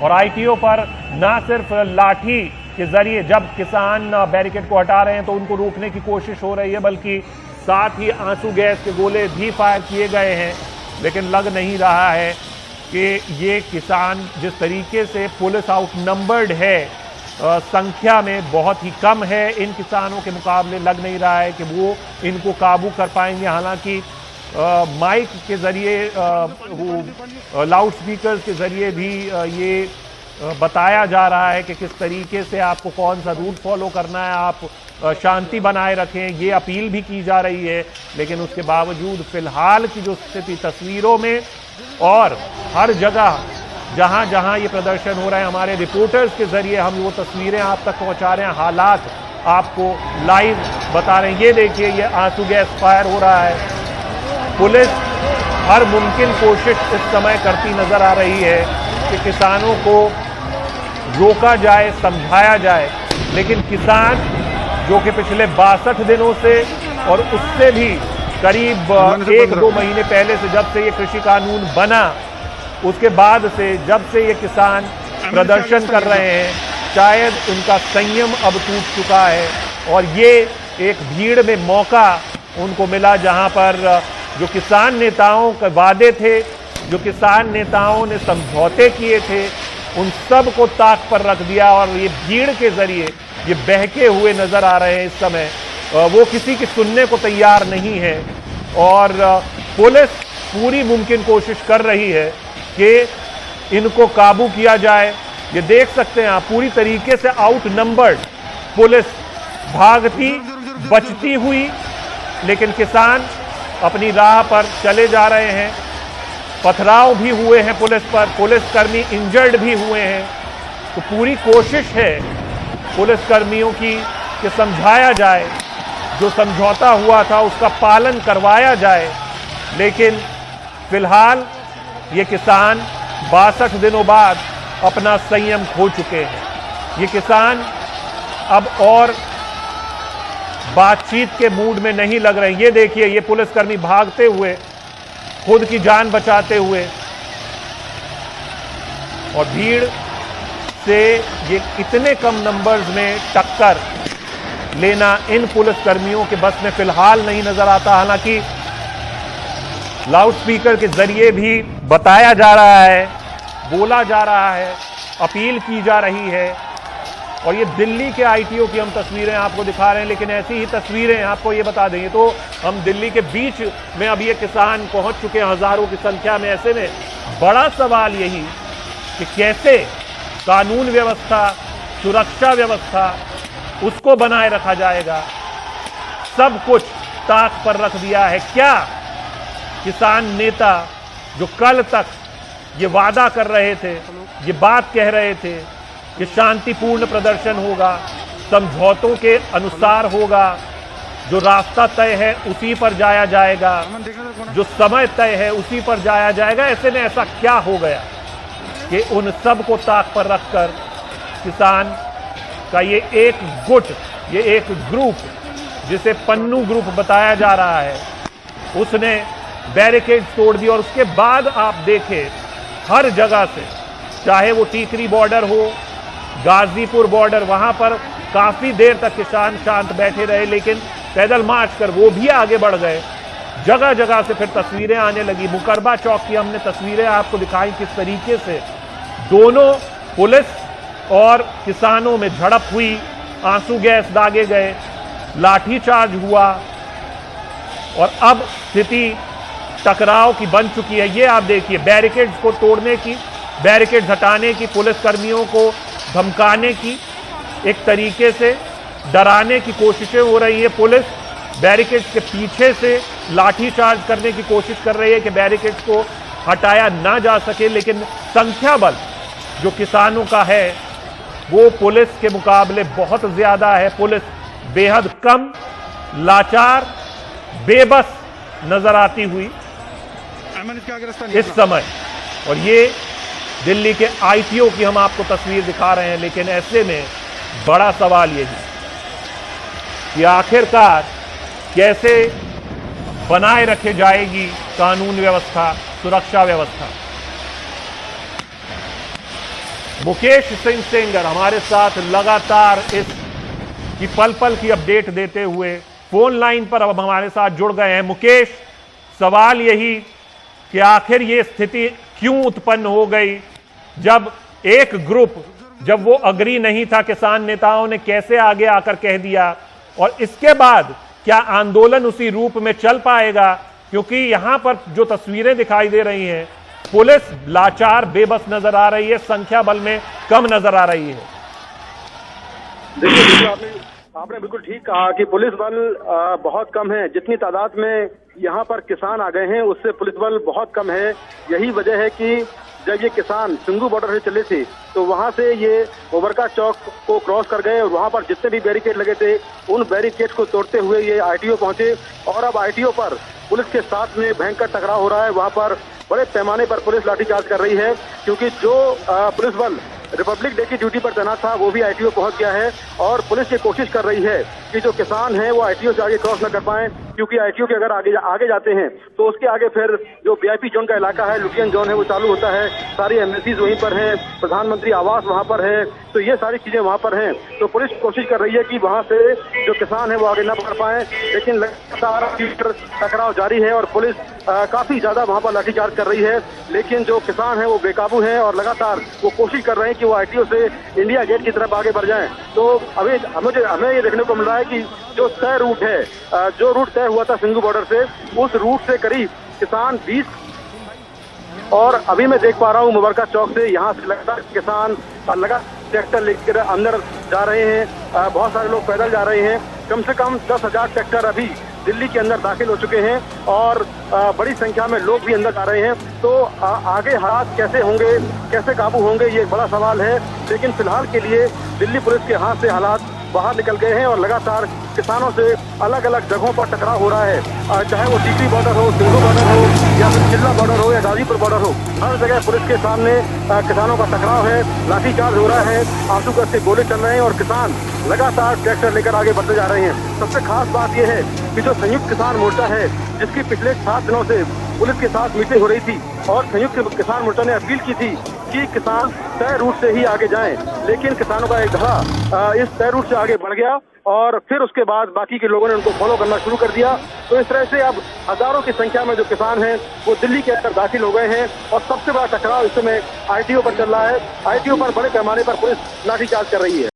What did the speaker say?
और आईटीओ पर ना सिर्फ लाठी के जरिए जब किसान बैरिकेड को हटा रहे हैं तो उनको रोकने की कोशिश हो रही है, बल्कि साथ ही आंसू गैस के गोले भी फायर किए गए हैं। लेकिन लग नहीं रहा है कि ये किसान जिस तरीके से पुलिस आउटनंबर्ड है, संख्या में बहुत ही कम है इन किसानों के मुकाबले, लग नहीं रहा है कि वो इनको काबू कर पाएंगे। हालांकि माइक के ज़रिए, लाउड स्पीकर्स के ज़रिए भी ये बताया जा रहा है कि किस तरीके से आपको कौन सा रूट फॉलो करना है, आप शांति बनाए रखें, ये अपील भी की जा रही है। लेकिन उसके बावजूद फिलहाल की जो स्थिति तस्वीरों में और हर जगह जहां जहां ये प्रदर्शन हो रहा है, हमारे रिपोर्टर्स के जरिए हम वो तस्वीरें आप तक पहुंचा रहे हैं, हालात आपको लाइव बता रहे हैं। ये देखिए, ये आंसू गैस फायर हो रहा है। पुलिस हर मुमकिन कोशिश इस समय करती नजर आ रही है कि किसानों को रोका जाए, समझाया जाए, लेकिन किसान जो कि पिछले 62 दिनों से और उससे भी करीब 1-2 महीने पहले से, जब से ये कृषि कानून बना उसके बाद से, जब से ये किसान प्रदर्शन कर रहे हैं, शायद उनका संयम अब टूट चुका है। और ये एक भीड़ में मौका उनको मिला जहां पर जो किसान नेताओं के वादे थे, जो किसान नेताओं ने समझौते किए थे, उन सब को ताक पर रख दिया। और ये भीड़ के जरिए ये बहके हुए नजर आ रहे हैं इस समय, वो किसी की सुनने को तैयार नहीं है। और पुलिस पूरी मुमकिन कोशिश कर रही है कि इनको काबू किया जाए। ये देख सकते हैं आप, पूरी तरीके से आउटनंबर्ड पुलिस भागती बचती हुई, लेकिन किसान अपनी राह पर चले जा रहे हैं। पथराव भी हुए हैं पुलिस पर, पुलिसकर्मी इंजर्ड भी हुए हैं। तो पूरी कोशिश है पुलिसकर्मियों की कि समझाया जाए, जो समझौता हुआ था उसका पालन करवाया जाए। लेकिन फिलहाल ये किसान 62 दिनों बाद अपना संयम खो चुके हैं। ये किसान अब और बातचीत के मूड में नहीं लग रहे हैं। ये देखिए, ये पुलिसकर्मी भागते हुए, खुद की जान बचाते हुए, और भीड़ से ये इतने कम नंबर्स में टक्कर लेना इन पुलिसकर्मियों के बस में फिलहाल नहीं नजर आता। हालांकि लाउड स्पीकर के जरिए भी बताया जा रहा है, बोला जा रहा है, अपील की जा रही है। और ये दिल्ली के आईटीओ की हम तस्वीरें आपको दिखा रहे हैं, लेकिन ऐसी ही तस्वीरें आपको ये बता देंगे तो हम दिल्ली के बीच में अब ये किसान पहुंच चुके हैं हजारों की संख्या में। ऐसे में बड़ा सवाल यही कि कैसे कानून व्यवस्था, सुरक्षा व्यवस्था, उसको बनाए रखा जाएगा। सब कुछ ताक पर रख दिया है। क्या किसान नेता जो कल तक ये वादा कर रहे थे, ये बात कह रहे थे कि शांतिपूर्ण प्रदर्शन होगा, समझौतों के अनुसार होगा, जो रास्ता तय है उसी पर जाया जाएगा, जो समय तय है उसी पर जाया जाएगा, ऐसे में ऐसा क्या हो गया कि उन सब को ताक पर रखकर किसान का ये एक गुट, ये एक ग्रुप जिसे पन्नू ग्रुप बताया जा रहा है, उसने बैरिकेड तोड़ दिया। और उसके बाद आप देखें हर जगह से, चाहे वो टीकरी बॉर्डर हो, गाजीपुर बॉर्डर, वहां पर काफी देर तक किसान शांत बैठे रहे, लेकिन पैदल मार्च कर वो भी आगे बढ़ गए। जगह जगह से फिर तस्वीरें आने लगी। मुकरबा चौक की हमने तस्वीरें आपको दिखाई, किस तरीके से दोनों पुलिस और किसानों में झड़प हुई, आंसू गैस दागे गए, लाठीचार्ज हुआ, और अब स्थिति टकराव की बन चुकी है। ये आप देखिए, बैरिकेड्स को तोड़ने की, बैरिकेड्स हटाने की, पुलिसकर्मियों को धमकाने की, एक तरीके से डराने की कोशिशें हो रही है। पुलिस बैरिकेड्स के पीछे से लाठीचार्ज करने की कोशिश कर रही है कि बैरिकेड्स को हटाया ना जा सके, लेकिन संख्या बल जो किसानों का है वो पुलिस के मुकाबले बहुत ज्यादा है। पुलिस बेहद कम, लाचार, बेबस नजर आती हुई इस समय। और ये दिल्ली के आईटीओ की हम आपको तस्वीर दिखा रहे हैं। लेकिन ऐसे में बड़ा सवाल यही कि आखिरकार कैसे बनाए रखे जाएगी कानून व्यवस्था, सुरक्षा व्यवस्था। मुकेश सिंह सेंगर हमारे साथ लगातार इस की पल पल की अपडेट देते हुए फोन लाइन पर अब हमारे साथ जुड़ गए हैं। मुकेश, सवाल यही कि आखिर ये स्थिति क्यों उत्पन्न हो गई, जब एक ग्रुप, जब वो अग्री नहीं था किसान नेताओं ने कैसे आगे आकर कह दिया, और इसके बाद क्या आंदोलन उसी रूप में चल पाएगा? क्योंकि यहां पर जो तस्वीरें दिखाई दे रही हैं, पुलिस लाचार बेबस नजर आ रही है, संख्या बल में कम नजर आ रही है। देखिए, आपने बिल्कुल ठीक कहा कि पुलिस बल बहुत कम है। जितनी तादाद में यहाँ पर किसान आ गए हैं उससे पुलिस बल बहुत कम है। यही वजह है कि जब ये किसान सिंघू बॉर्डर से चले थे तो वहां से ये ओबरका चौक को क्रॉस कर गए और वहां पर जितने भी बैरिकेड लगे थे उन बैरिकेड को तोड़ते हुए ये आईटीओ पहुंचे, और अब आईटीओ पर पुलिस के साथ में भयंकर टकराव हो रहा है। वहां पर बड़े पैमाने पर पुलिस लाठीचार्ज कर रही है, क्योंकि जो पुलिस बल रिपब्लिक डे की ड्यूटी पर तैनात था वो भी आईटीओ पहुंच गया है, और पुलिस ये कोशिश कर रही है कि जो किसान हैं वो आईटीओ से आगे क्रॉस न कर पाएं, क्योंकि आईटीओ के अगर आगे जाते हैं तो उसके आगे फिर जो वीआईपी जोन का इलाका है, लुटियन जोन है, वो चालू होता है। सारी एमएलसीज वहीं पर हैं, प्रधानमंत्री आवास वहां पर है, तो ये सारी चीजें वहां पर हैं। तो पुलिस कोशिश कर रही है कि वहां से जो किसान है वो आगे न बढ़ पाए, लेकिन लगातार टकराव जारी है और पुलिस काफी ज्यादा वहां पर लाठीचार्ज कर रही है। लेकिन जो किसान है वो बेकाबू हैं और लगातार वो कोशिश कर रहे हैं कि वो आईटीओ से इंडिया गेट की तरफ आगे बढ़ जाएं। तो अभी हमें ये देखने को मिल रहा है कि जो तय रूट है, जो रूट तय हुआ था सिंघू बॉर्डर से, उस रूट से करीब किसान 20, और अभी मैं देख पा रहा हूँ मुबरका चौक से यहाँ से लगातार किसान लगातार ट्रैक्टर लेकर अंदर जा रहे हैं। बहुत सारे लोग पैदल जा रहे हैं। कम से कम 10,000 ट्रैक्टर अभी दिल्ली के अंदर दाखिल हो चुके हैं और बड़ी संख्या में लोग भी अंदर आ रहे हैं। तो आगे हालात कैसे होंगे, कैसे काबू होंगे, ये एक बड़ा सवाल है। लेकिन फिलहाल के लिए दिल्ली पुलिस के हाथ से हालात बाहर निकल गए हैं और लगातार किसानों से अलग अलग जगहों पर टकराव हो रहा है, चाहे वो टीकरी बॉर्डर हो, सिंघू बॉर्डर हो, या फिर चिल्ला बॉर्डर हो, या गाजीपुर बॉर्डर हो। हर जगह पुलिस के सामने किसानों का टकराव है, लाठीचार्ज हो रहा है, आंसू गैस के गोले चल रहे हैं और किसान लगातार ट्रैक्टर लेकर आगे बढ़ते जा रहे हैं। सबसे खास बात यह है कि जो संयुक्त किसान मोर्चा है, जिसकी पिछले 7 दिनों से पुलिस के साथ मीटिंग हो रही थी, और संयुक्त किसान मोर्चा ने अपील की थी कि किसान तय रूट से ही आगे जाएं, लेकिन किसानों का एक धड़ा इस तय रूट से आगे बढ़ गया और फिर उसके बाद बाकी के लोगों ने उनको फॉलो करना शुरू कर दिया। तो इस तरह से अब हजारों की संख्या में जो किसान हैं वो दिल्ली के अंदर दाखिल हो गए हैं और सबसे बड़ा टकराव इस समय आईटीओ पर चल रहा है। आईटीओ पर बड़े पैमाने पर पुलिस लाठीचार्ज कर रही है।